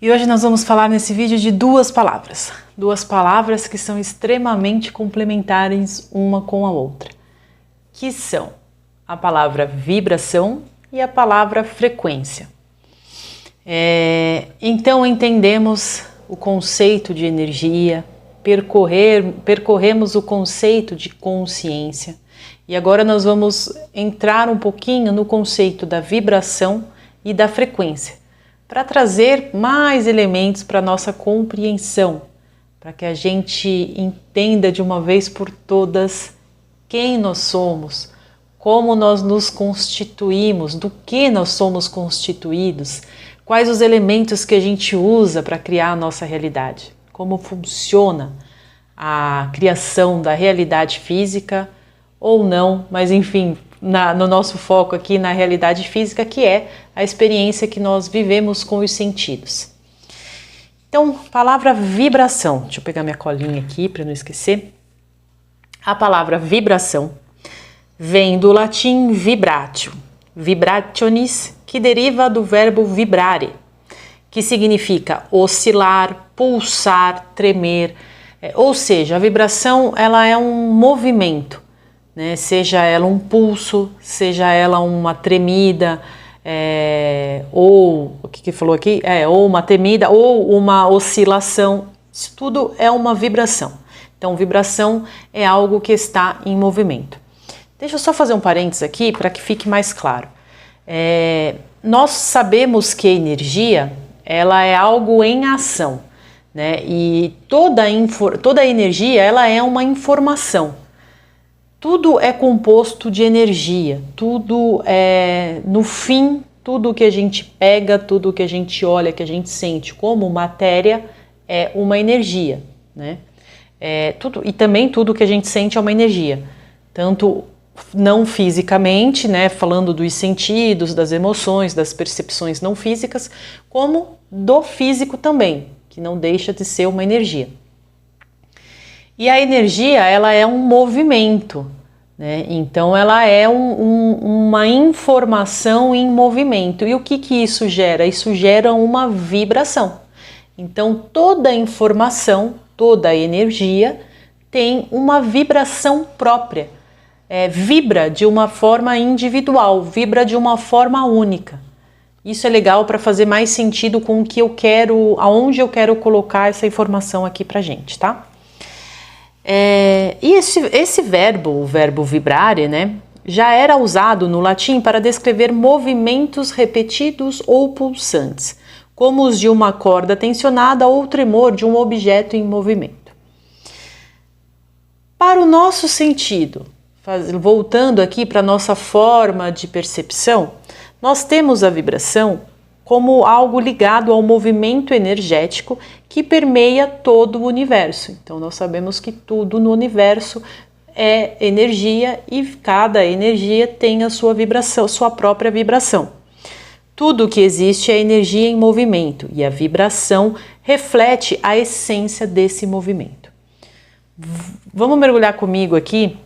E hoje nós vamos falar nesse vídeo de duas palavras que são extremamente complementares uma com a outra, que são a palavra vibração e a palavra frequência. Então entendemos o conceito de energia, percorremos o conceito de consciência e agora nós vamos entrar um pouquinho no conceito da vibração e da frequência, para trazer mais elementos para a nossa compreensão, para que a gente entenda de uma vez por todas quem nós somos, como nós nos constituímos, do que nós somos constituídos, quais os elementos que a gente usa para criar a nossa realidade, como funciona a criação da realidade física ou não, mas enfim, no nosso foco aqui na realidade física, que é a experiência que nós vivemos com os sentidos. Então, palavra vibração, deixa eu pegar minha colinha aqui para não esquecer. A palavra vibração vem do latim vibratio, vibrationis, que deriva do verbo vibrare, que significa oscilar, pulsar, tremer, ou seja, a vibração ela é um movimento, né? Seja ela um pulso, seja ela uma tremida, ou o que falou aqui? Ou uma tremida, ou uma oscilação, isso tudo é uma vibração. Então, vibração é algo que está em movimento. Deixa eu só fazer um parênteses aqui para que fique mais claro. Nós sabemos que a energia ela é algo em ação, né? E toda energia ela é uma informação. Tudo é composto de energia, tudo no fim, tudo que a gente pega, tudo que a gente olha, que a gente sente como matéria é uma energia, né? E também tudo que a gente sente é uma energia, tanto não fisicamente, né, falando dos sentidos, das emoções, das percepções não físicas, como do físico também, que não deixa de ser uma energia. E a energia, ela é um movimento, né? Então ela é uma informação em movimento. E o que isso gera? Isso gera uma vibração. Então toda informação, toda energia tem uma vibração própria. Vibra de uma forma individual, vibra de uma forma única. Isso é legal para fazer mais sentido com o que eu quero, aonde eu quero colocar essa informação aqui pra gente, tá? E esse verbo, o verbo vibrare, né, já era usado no latim para descrever movimentos repetidos ou pulsantes, como os de uma corda tensionada ou tremor de um objeto em movimento. Para o nosso sentido, voltando aqui para a nossa forma de percepção, nós temos a vibração como algo ligado ao movimento energético que permeia todo o universo. Então nós sabemos que tudo no universo é energia e cada energia tem a sua vibração, sua própria vibração. Tudo que existe é energia em movimento e a vibração reflete a essência desse movimento. Vamos mergulhar comigo aqui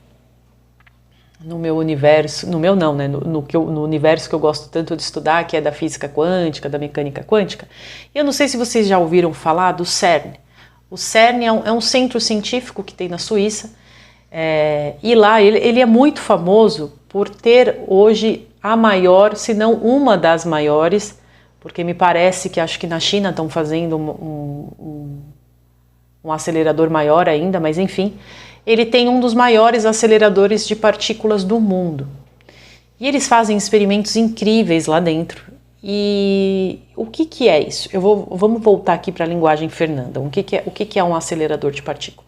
no meu universo, no meu não, né? No universo que eu gosto tanto de estudar, que é da física quântica, da mecânica quântica. E eu não sei se vocês já ouviram falar do CERN. O CERN é um centro científico que tem na Suíça, e lá ele é muito famoso por ter hoje a maior, se não uma das maiores, porque me parece que acho que na China estão fazendo um acelerador maior ainda, mas enfim, ele tem um dos maiores aceleradores de partículas do mundo. E eles fazem experimentos incríveis lá dentro. E o que é isso? Vamos voltar aqui para a linguagem Fernanda. O que é um acelerador de partícula?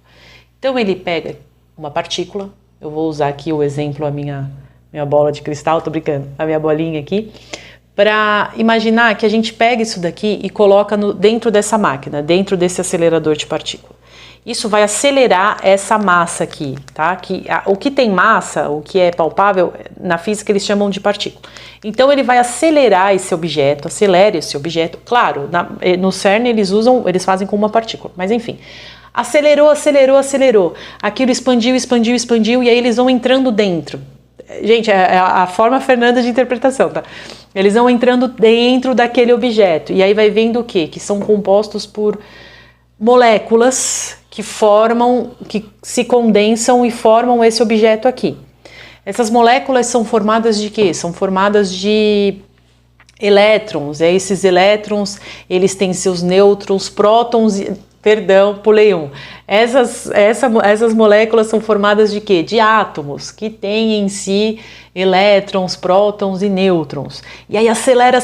Então ele pega uma partícula, eu vou usar aqui o exemplo, a minha bola de cristal, tô brincando, a minha bolinha aqui, para imaginar que a gente pega isso daqui e coloca dentro dessa máquina, dentro desse acelerador de partícula. Isso vai acelerar essa massa aqui, tá? O que tem massa, o que é palpável, na física eles chamam de partícula. Então ele vai acelerar esse objeto, acelera esse objeto. Claro, no CERN eles fazem com uma partícula, mas enfim. Acelerou. Aquilo expandiu, e aí eles vão entrando dentro. Gente, é a forma Fernanda de interpretação, tá? Eles vão entrando dentro daquele objeto, e aí vai vendo o quê? Que são compostos por moléculas que se condensam e formam esse objeto aqui. Essas moléculas são formadas de quê? São formadas de elétrons. E esses elétrons, eles têm seus nêutrons, prótons, perdão, pulei um. Essas moléculas são formadas de quê? De átomos, que têm em si elétrons, prótons e nêutrons. E aí acelera,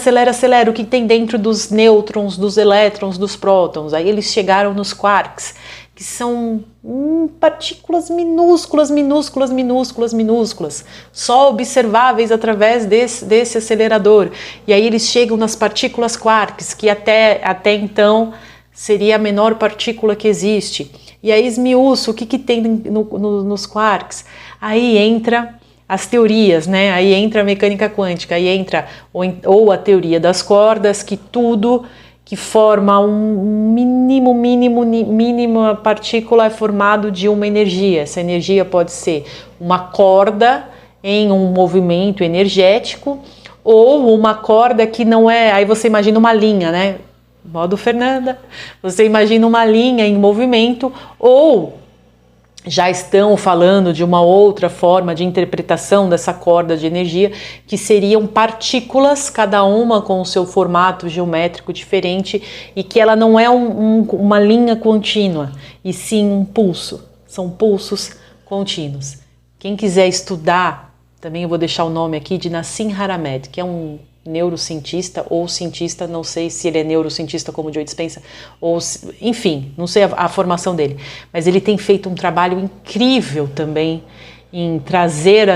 o que tem dentro dos nêutrons, dos elétrons, dos prótons. Aí eles chegaram nos quarks, que são partículas minúsculas, só observáveis através desse acelerador. E aí eles chegam nas partículas quarks, que até então seria a menor partícula que existe. E aí esmiuço, o que tem nos quarks? Aí entra as teorias, né? Aí entra a mecânica quântica, aí entra ou a teoria das cordas, que tudo que forma mínima partícula é formado de uma energia. Essa energia pode ser uma corda em um movimento energético, ou uma corda que não é... Aí você imagina uma linha, né? Modo Fernanda. Você imagina uma linha em movimento, ou já estão falando de uma outra forma de interpretação dessa corda de energia, que seriam partículas, cada uma com o seu formato geométrico diferente, e que ela não é uma linha contínua, e sim um pulso. São pulsos contínuos. Quem quiser estudar, também eu vou deixar o nome aqui de Nassim Haramein, que é um neurocientista ou cientista, não sei se ele é neurocientista como o Joe Dispenza, ou enfim, não sei a formação dele, mas ele tem feito um trabalho incrível também em trazer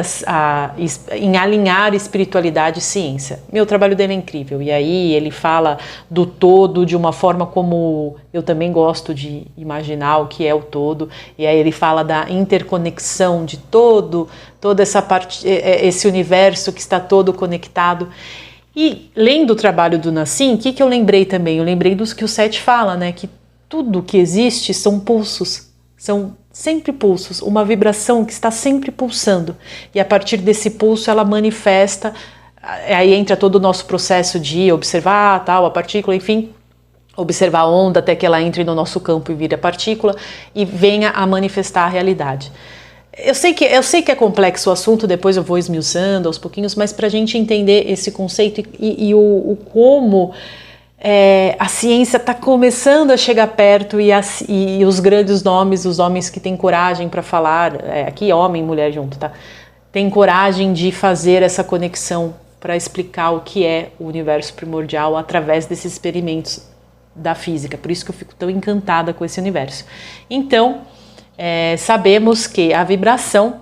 em alinhar espiritualidade e ciência. O trabalho dele é incrível, e aí ele fala do todo de uma forma como eu também gosto de imaginar o que é o todo, e aí ele fala da interconexão de toda essa parte, esse universo que está todo conectado. E lendo o trabalho do Nassim, o que eu lembrei também? Eu lembrei dos que o Seth fala, né? Que tudo que existe são pulsos, são sempre pulsos, uma vibração que está sempre pulsando. E a partir desse pulso ela manifesta, aí entra todo o nosso processo de observar a partícula, enfim, observar a onda até que ela entre no nosso campo e vire a partícula e venha a manifestar a realidade. Eu sei que é complexo o assunto, depois eu vou esmiuçando aos pouquinhos, mas para a gente entender esse conceito e o como a ciência está começando a chegar perto, e os grandes nomes, os homens que têm coragem para falar, aqui homem e mulher junto, tá? Tem coragem de fazer essa conexão para explicar o que é o universo primordial através desses experimentos da física. Por isso que eu fico tão encantada com esse universo. Então, sabemos que a vibração,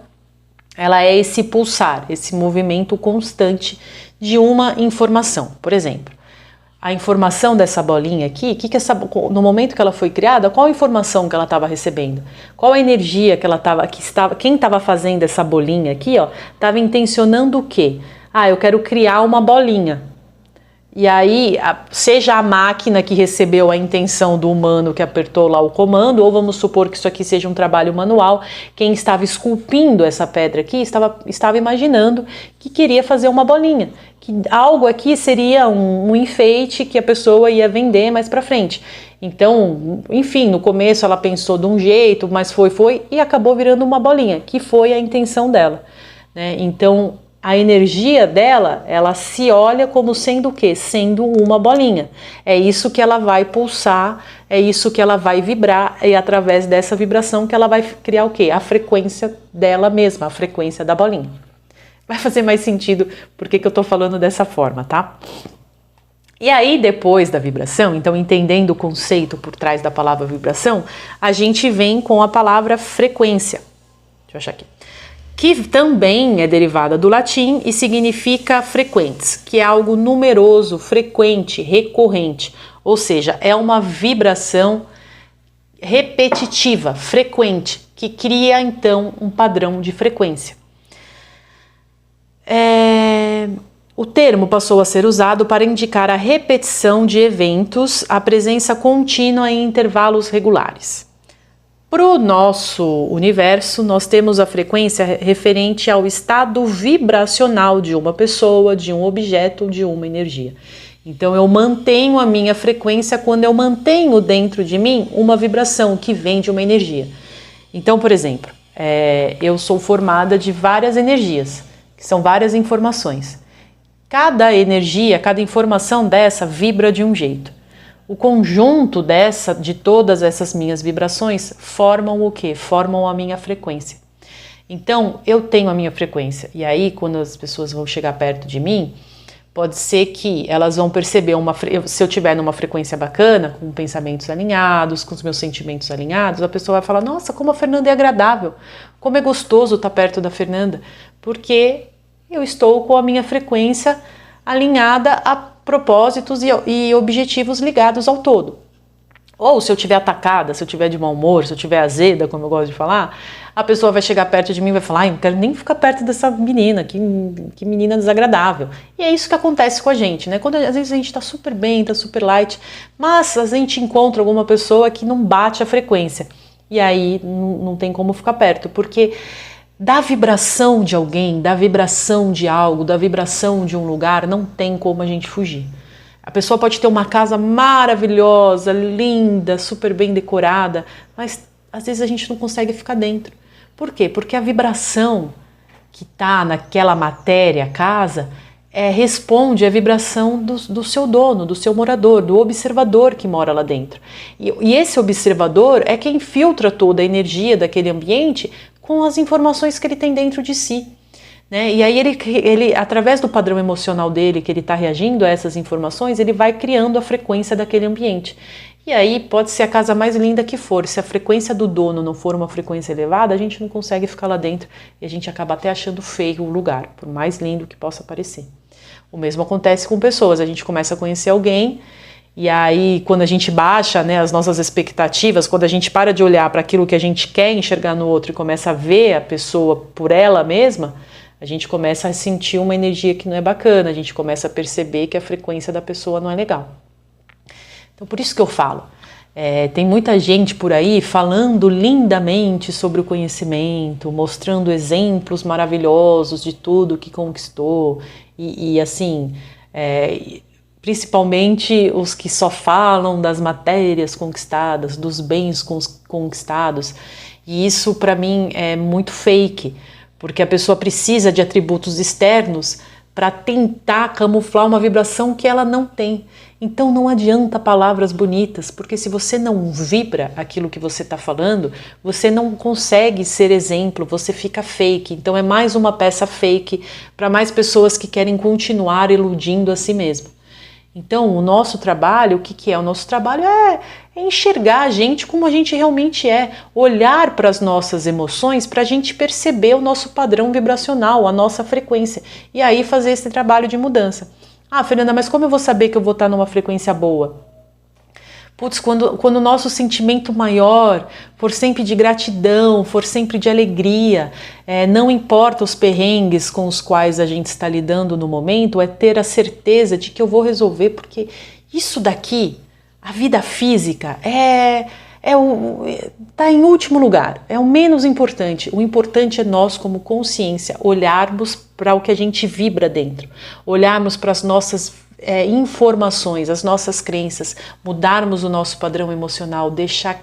ela é esse pulsar, esse movimento constante de uma informação. Por exemplo, a informação dessa bolinha aqui, no momento que ela foi criada, qual a informação que ela estava recebendo? Qual a energia que quem estava fazendo essa bolinha aqui, estava intencionando o quê? Eu quero criar uma bolinha. E aí, seja a máquina que recebeu a intenção do humano que apertou lá o comando, ou vamos supor que isso aqui seja um trabalho manual, quem estava esculpindo essa pedra aqui estava imaginando que queria fazer uma bolinha, que algo aqui seria um enfeite que a pessoa ia vender mais para frente. Então, enfim, no começo ela pensou de um jeito, mas foi e acabou virando uma bolinha, que foi a intenção dela, né? Então, a energia dela, ela se olha como sendo o quê? Sendo uma bolinha. É isso que ela vai pulsar, é isso que ela vai vibrar, e através dessa vibração que ela vai criar o quê? A frequência dela mesma, a frequência da bolinha. Vai fazer mais sentido porque que eu tô falando dessa forma, tá? E aí, depois da vibração, então entendendo o conceito por trás da palavra vibração, a gente vem com a palavra frequência. Deixa eu achar aqui. Que também é derivada do latim e significa frequentes, que é algo numeroso, frequente, recorrente, ou seja, é uma vibração repetitiva, frequente, que cria então um padrão de frequência. O termo passou a ser usado para indicar a repetição de eventos, a presença contínua em intervalos regulares. Para o nosso universo, nós temos a frequência referente ao estado vibracional de uma pessoa, de um objeto, de uma energia. Então eu mantenho a minha frequência quando eu mantenho dentro de mim uma vibração que vem de uma energia. Então, por exemplo, eu sou formada de várias energias, que são várias informações. Cada energia, cada informação dessa vibra de um jeito. O conjunto de todas essas minhas vibrações formam o quê? Formam a minha frequência. Então, eu tenho a minha frequência. E aí, quando as pessoas vão chegar perto de mim, pode ser que elas vão perceber, se eu estiver numa frequência bacana, com pensamentos alinhados, com os meus sentimentos alinhados, a pessoa vai falar, nossa, como a Fernanda é agradável, como é gostoso estar perto da Fernanda, porque eu estou com a minha frequência alinhada a propósitos e objetivos ligados ao todo. Ou se eu estiver atacada, se eu estiver de mau humor, se eu estiver azeda, como eu gosto de falar, a pessoa vai chegar perto de mim e vai falar, ai, não quero nem ficar perto dessa menina, que menina desagradável. E é isso que acontece com a gente, né? Quando às vezes a gente está super bem, está super light, mas a gente encontra alguma pessoa que não bate a frequência. E aí não tem como ficar perto, porque da vibração de alguém, da vibração de algo, da vibração de um lugar, não tem como a gente fugir. A pessoa pode ter uma casa maravilhosa, linda, super bem decorada, mas às vezes a gente não consegue ficar dentro. Por quê? Porque a vibração que está naquela matéria, casa, responde à vibração do seu dono, do seu morador, do observador que mora lá dentro. E esse observador é quem filtra toda a energia daquele ambiente com as informações que ele tem dentro de si. Né? E aí ele, através do padrão emocional dele, que ele está reagindo a essas informações, ele vai criando a frequência daquele ambiente. E aí pode ser a casa mais linda que for, se a frequência do dono não for uma frequência elevada, a gente não consegue ficar lá dentro e a gente acaba até achando feio o lugar, por mais lindo que possa parecer. O mesmo acontece com pessoas, a gente começa a conhecer alguém e aí quando a gente baixa, né, as nossas expectativas, quando a gente para de olhar para aquilo que a gente quer enxergar no outro e começa a ver a pessoa por ela mesma, a gente começa a sentir uma energia que não é bacana, a gente começa a perceber que a frequência da pessoa não é legal. Então por isso que eu falo, tem muita gente por aí falando lindamente sobre o conhecimento, mostrando exemplos maravilhosos de tudo que conquistou e assim, principalmente os que só falam das matérias conquistadas, dos bens conquistados, e isso para mim é muito fake, porque a pessoa precisa de atributos externos para tentar camuflar uma vibração que ela não tem. Então não adianta palavras bonitas, porque se você não vibra aquilo que você está falando, você não consegue ser exemplo, você fica fake. Então é mais uma peça fake para mais pessoas que querem continuar iludindo a si mesmo. Então o nosso trabalho, o que é? O nosso trabalho é enxergar a gente como a gente realmente é, olhar para as nossas emoções para a gente perceber o nosso padrão vibracional, a nossa frequência, e aí fazer esse trabalho de mudança. Ah, Fernanda, mas como eu vou saber que eu vou estar numa frequência boa? Putz, quando o nosso sentimento maior for sempre de gratidão, for sempre de alegria, não importa os perrengues com os quais a gente está lidando no momento, é ter a certeza de que eu vou resolver, porque isso daqui, a vida física, está em último lugar, é o menos importante. O importante é nós, como consciência, olharmos para o que a gente vibra dentro, olharmos para as nossas informações, as nossas crenças, mudarmos o nosso padrão emocional, deixar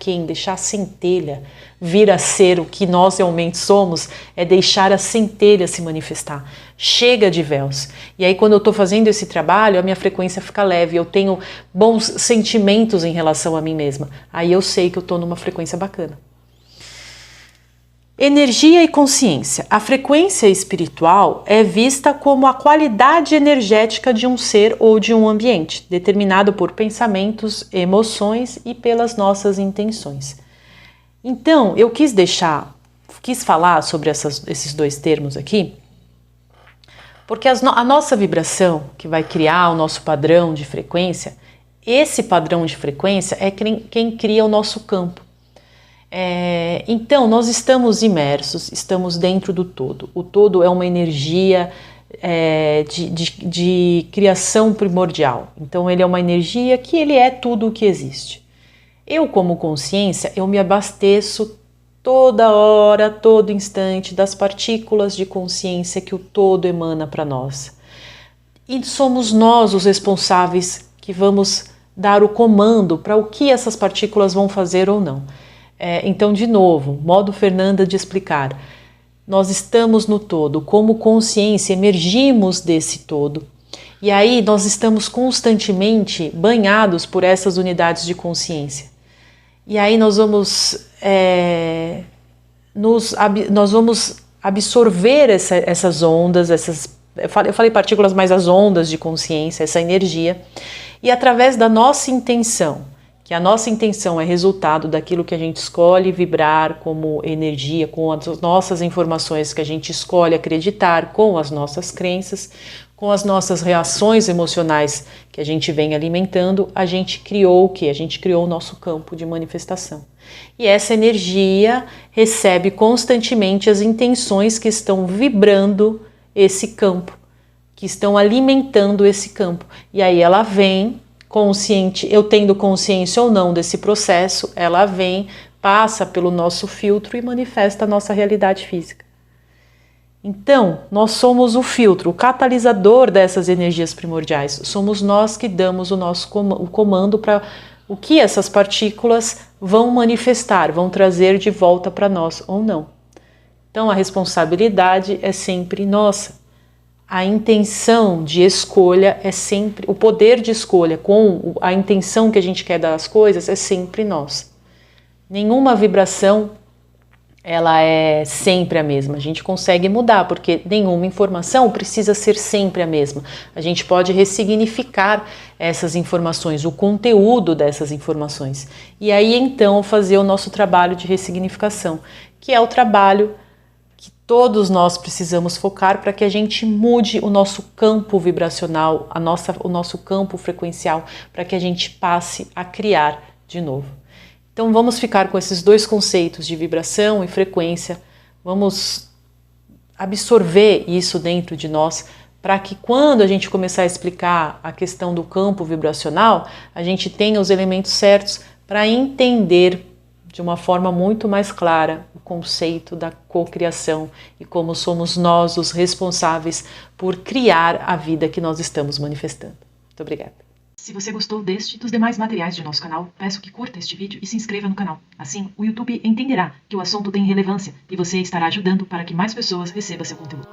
a centelha vir a ser o que nós realmente somos, é deixar a centelha se manifestar. Chega de véus. E aí quando eu estou fazendo esse trabalho, a minha frequência fica leve, eu tenho bons sentimentos em relação a mim mesma. Aí eu sei que eu estou numa frequência bacana. Energia e consciência. A frequência espiritual é vista como a qualidade energética de um ser ou de um ambiente, determinado por pensamentos, emoções e pelas nossas intenções. Então, eu quis falar sobre esses dois termos aqui, porque a nossa vibração, que vai criar o nosso padrão de frequência, esse padrão de frequência é quem cria o nosso campo. Então, nós estamos imersos, estamos dentro do todo. O todo é uma energia de criação primordial. Então, ele é uma energia que ele é tudo o que existe. Eu, como consciência, eu me abasteço toda hora, a todo instante, das partículas de consciência que o todo emana para nós. E somos nós os responsáveis que vamos dar o comando para o que essas partículas vão fazer ou não. Então, de novo, modo Fernanda de explicar. Nós estamos no todo, como consciência, emergimos desse todo. E aí nós estamos constantemente banhados por essas unidades de consciência. E aí nós vamos, nós vamos absorver essas ondas, eu falei partículas, mas as ondas de consciência, essa energia, e através da nossa intenção, que a nossa intenção é resultado daquilo que a gente escolhe vibrar como energia, com as nossas informações que a gente escolhe acreditar, com as nossas crenças, com as nossas reações emocionais que a gente vem alimentando, a gente criou o quê? A gente criou o nosso campo de manifestação. E essa energia recebe constantemente as intenções que estão vibrando esse campo, que estão alimentando esse campo. E aí ela vem consciente, eu tendo consciência ou não desse processo, ela vem, passa pelo nosso filtro e manifesta a nossa realidade física. Então, nós somos o filtro, o catalisador dessas energias primordiais. Somos nós que damos o comando para o que essas partículas vão manifestar, vão trazer de volta para nós ou não. Então, a responsabilidade é sempre nossa. A intenção de escolha é sempre, o poder de escolha com a intenção que a gente quer dar às coisas é sempre nossa. Nenhuma vibração ela é sempre a mesma. A gente consegue mudar, porque nenhuma informação precisa ser sempre a mesma. A gente pode ressignificar essas informações, o conteúdo dessas informações. E aí então fazer o nosso trabalho de ressignificação, que é o trabalho que todos nós precisamos focar para que a gente mude o nosso campo vibracional, o nosso campo frequencial, para que a gente passe a criar de novo. Então vamos ficar com esses dois conceitos de vibração e frequência, vamos absorver isso dentro de nós para que quando a gente começar a explicar a questão do campo vibracional, a gente tenha os elementos certos para entender de uma forma muito mais clara o conceito da cocriação e como somos nós os responsáveis por criar a vida que nós estamos manifestando. Muito obrigada. Se você gostou deste e dos demais materiais de nosso canal, peço que curta este vídeo e se inscreva no canal. Assim, o YouTube entenderá que o assunto tem relevância e você estará ajudando para que mais pessoas recebam seu conteúdo.